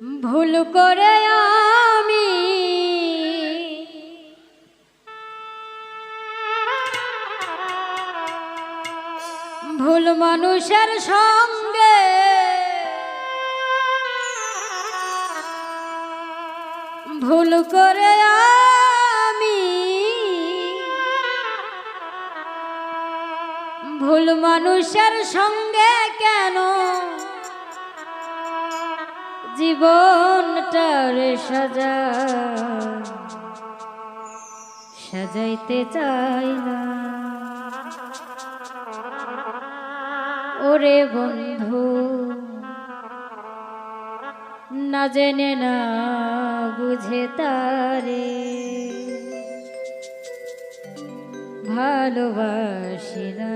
ভুল করে আমি ভুল মানুষের সঙ্গে ভুল করে আমি ভুল মানুষের সঙ্গে কেন জীবনটার সাজাইতে চাই না। ওরে বন্ধু, না জেনে না বুঝে তারে ভালোবাসি না।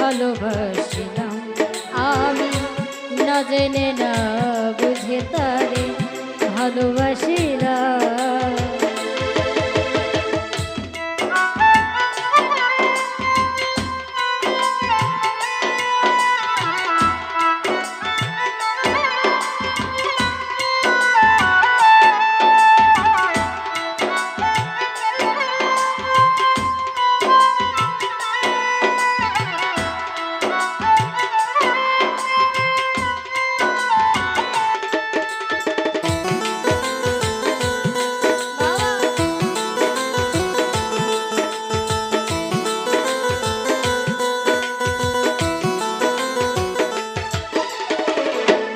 ভালোবাসিলাম আমি, না জেনে না বুঝে তারে ভালোবাসিলাম।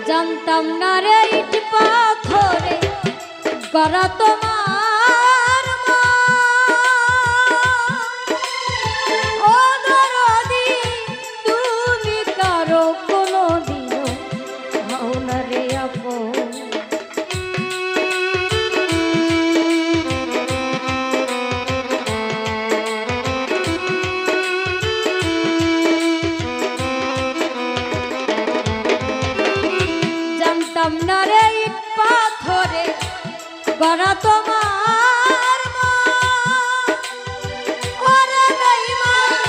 জানতাম না রে ইট পাথরে গড়া তোমার ও দরদি, তুমি কারো কোনো দিনও হও না রে আপন। না রে ইট পাথরে গড়া তোমার ওরে বেঈমান,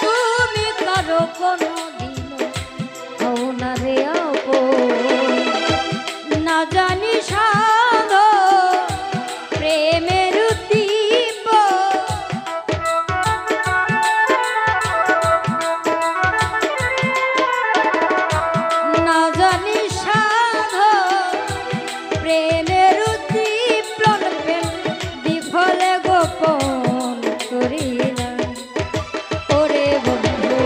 তুমি কারো কোনো দিন হও না রে আপন। না জানি সাধ প্রেমের দীপ, না জানি প্রেমের উদ্দীপন বিফলে গোপন করিলাম। ওরে বন্ধু,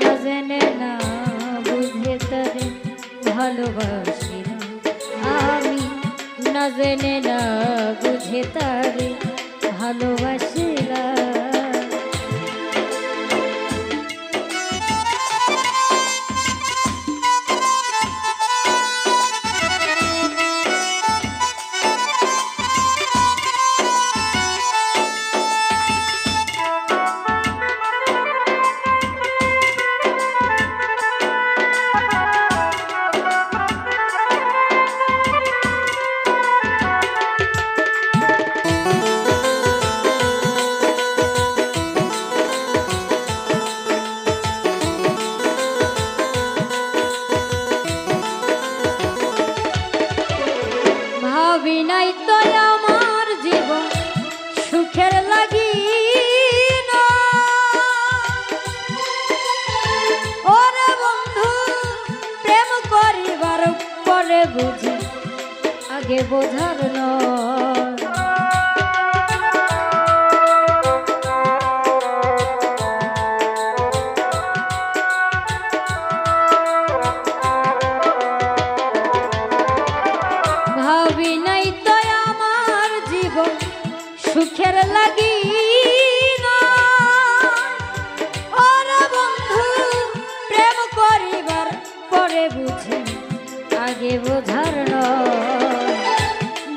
না জেনে না বুঝে তারে ভালোবাসিলাম আমি, না জেনে না বুঝে তারে ভালোবাসিলাম। বুঝি আগে বোঝার নয়। ভাবি নাই তো আমার জীবন সুখের লাগি না, ওরে বন্ধু প্রেম করিবার পরে বুঝি আগে বোঝার নয়।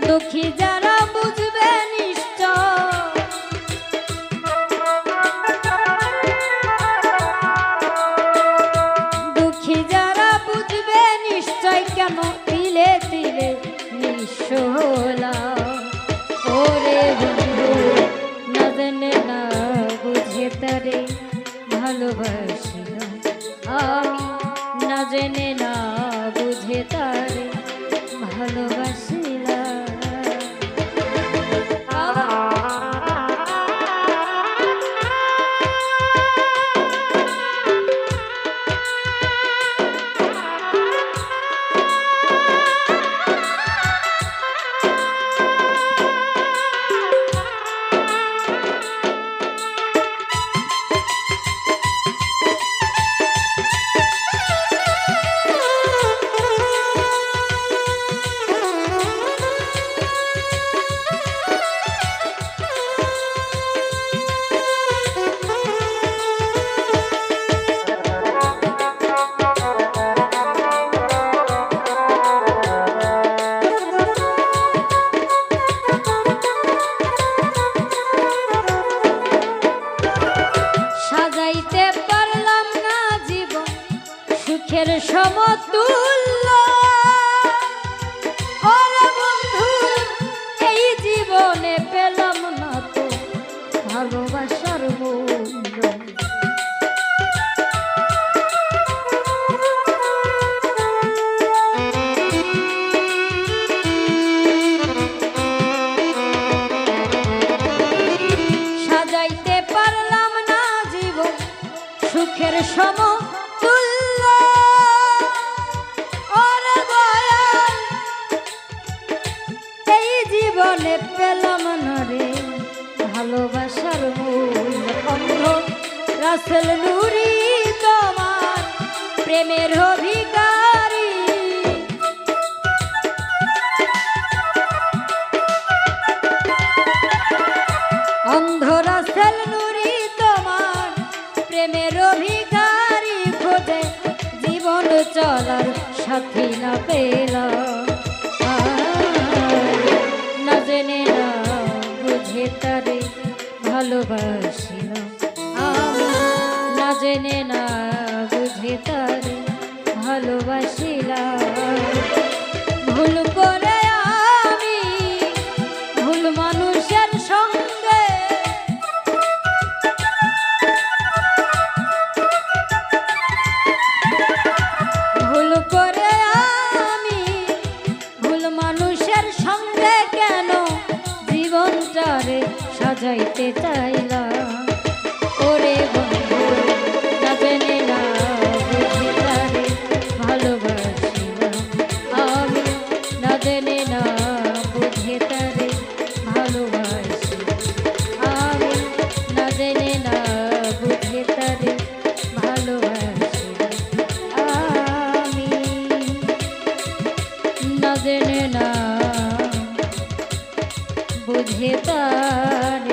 দুঃখী যারা বুঝবে নিশ্চয়, দুঃখী যারা বুঝবে নিশ্চয় কেন তিলে তিলে নিঃস্ব হলাম। ওরে বন্ধু না জেনে না বুঝে তারে ভালোবাসিলাম আমি, না জেনে না বুঝে তারে ভালোবাসিলাম। সাজাইতে পারলাম না জীবন সুখের সমতুল্য, ওরে বন্ধু এই জীবনে পেলাম না তো ভালোবাসার মূল্য। সাজাইতে পারলাম না জীবন সুখের সমতুল্য, ওরে দয়াল এই জীবনে পেলাম না রে ভালোবাসার মূল্য। অন্ধ রাসেল নুরি তোমার প্রেমের অধিকারী, অন্ধ রাসেল নুরি তোমার প্রেমের অধিকারী, খোঁজে জীবন চলার সাথী না পেলাম। না জেনে না বুঝে তারে ভালোবাসিলাম আমি, না জেনে না বুঝে তারে ভালোবাসিলাম। ভুল করে আমি ভুল মানুষের সঙ্গে, ভুল করে আমি ভুল মানুষের সঙ্গে কেন জীবনটারে সাজাইতে চাইলাম। ওরে বন্ধু না জেনে না বুঝে তারে ভালোবাসিলাম আমি, না জেনে না বুঝে তারে ভালোবাসিলাম আমি, না জেনে না বুঝে তারে ভালোবাসিলাম আমি, না জেনে না বুঝে তার